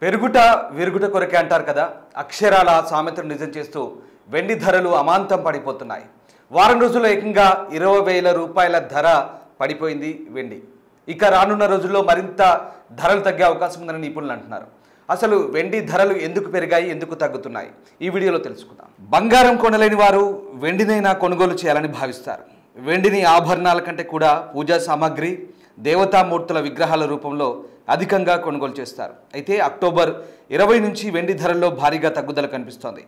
పెరుగుట విరుగుట కొరకే అంటారు కదా. అక్షరాల సామెతను నిజం చేస్తూ వెండి ధరలు అమాంతం పడిపోతున్నాయి. వారం రోజుల్లో ఏకంగా 20,000 రూపాయల ధర పడిపోయింది వెండి. ఇక రానున్న రోజుల్లో మరింత ధరలు తగ్గే అవకాశం ఉందని నిపుణులు అంటున్నారు. అసలు వెండి ధరలు ఎందుకు పెరిగాయి, ఎందుకు తగ్గుతున్నాయి, ఈ వీడియోలో తెలుసుకుందాం. బంగారం కొనలేని వారు వెండినైనా కొనుగోలు చేయాలని భావిస్తారు. వెండిని ఆభరణాల కంటే కూడా పూజా సామాగ్రి, దేవతామూర్తుల విగ్రహాల రూపంలో అధికంగా కొనుగోలు చేస్తారు. అయితే అక్టోబర్ 20 నుంచి వెండి ధరల్లో భారీగా తగ్గుదల కనిపిస్తోంది.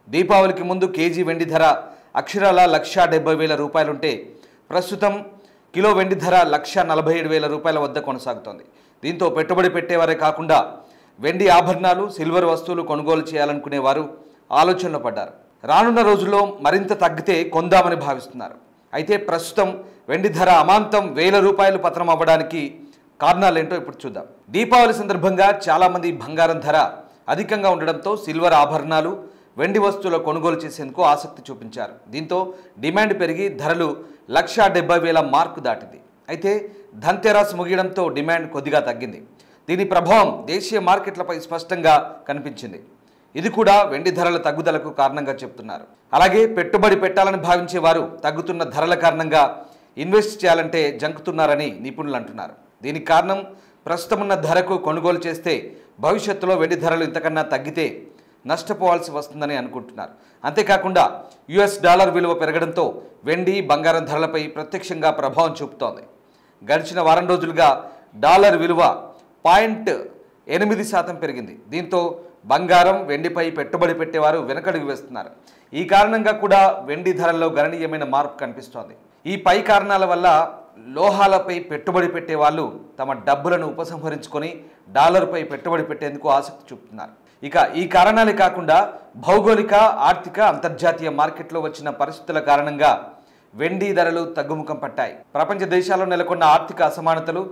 దీపావళికి ముందు కేజీ వెండి ధర అక్షరాల 1,70,000 రూపాయలుంటే ప్రస్తుతం కిలో వెండి ధర 1,47,000 రూపాయల వద్ద కొనసాగుతోంది. దీంతో పెట్టుబడి పెట్టేవారే కాకుండా వెండి ఆభరణాలు, సిల్వర్ వస్తువులు కొనుగోలు చేయాలనుకునే వారు ఆలోచనలో పడ్డారు. రానున్న రోజుల్లో మరింత తగ్గితే కొందామని భావిస్తున్నారు. అయితే ప్రస్తుతం వెండి ధర అమాంతం 1,000 రూపాయలు పతనం అవ్వడానికి కారణాలేంటో ఇప్పుడు చూద్దాం. దీపావళి సందర్భంగా చాలామంది బంగారం ధర అధికంగా ఉండడంతో సిల్వర్ ఆభరణాలు, వెండి వస్తువుల కొనుగోలు చేసేందుకు ఆసక్తి చూపించారు. దీంతో డిమాండ్ పెరిగి ధరలు 1,70,000 మార్కు దాటింది. అయితే ధన్తెరాస్ ముగియడంతో డిమాండ్ కొద్దిగా తగ్గింది. దీని ప్రభావం దేశీయ మార్కెట్లపై స్పష్టంగా కనిపించింది. ఇది కూడా వెండి ధరల తగ్గుదలకు కారణంగా చెప్తున్నారు. అలాగే పెట్టుబడి పెట్టాలని భావించే వారు తగ్గుతున్న ధరల కారణంగా ఇన్వెస్ట్ చేయాలంటే జంకుతున్నారని నిపుణులు అంటున్నారు. దీనికి కారణం ప్రస్తుతం ఉన్న ధరకు కొనుగోలు చేస్తే భవిష్యత్తులో వెండి ధరలు ఇంతకన్నా తగ్గితే నష్టపోవాల్సి వస్తుందని అనుకుంటున్నారు. అంతేకాకుండా US డాలర్ విలువ పెరగడంతో వెండి, బంగారం ధరలపై ప్రత్యక్షంగా ప్రభావం చూపుతోంది. గడిచిన వారం రోజులుగా డాలర్ విలువ 0.8% పెరిగింది. దీంతో బంగారం, వెండిపై పెట్టుబడి పెట్టేవారు వెనకడుగు వేస్తున్నారు. ఈ కారణంగా కూడా వెండి ధరల్లో గణనీయమైన మార్పు కనిపిస్తోంది. ఈ పై కారణాల వల్ల లోహాలపై పెట్టుబడి పెట్టే వాళ్ళు తమ డబ్బులను ఉపసంహరించుకొని డాలర్పై పెట్టుబడి పెట్టేందుకు ఆసక్తి చూపుతున్నారు. ఇక ఈ కారణాలే కాకుండా భౌగోళిక, ఆర్థిక, అంతర్జాతీయ మార్కెట్లో వచ్చిన పరిస్థితుల కారణంగా వెండి ధరలు తగ్గుముఖం పట్టాయి. ప్రపంచ దేశాల్లో నెలకొన్న ఆర్థిక అసమానతలు,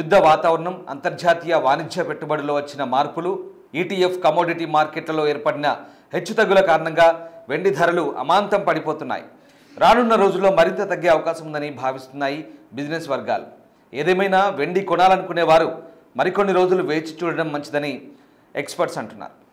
యుద్ధ వాతావరణం, అంతర్జాతీయ వాణిజ్య పెట్టుబడిలో వచ్చిన మార్పులు, ETF కమోడిటీ మార్కెట్లలో ఏర్పడిన హెచ్చుతగ్గుల కారణంగా వెండి ధరలు అమాంతం పడిపోతున్నాయి. రానున్న రోజుల్లో మరింత తగ్గే అవకాశం ఉందని భావిస్తున్నాయి బిజినెస్ వర్గాలు. ఏదేమైనా వెండి కొనాలనుకునే వారు మరికొన్ని రోజులు వేచి చూడడం మంచిదని ఎక్స్పర్ట్స్ అంటున్నారు.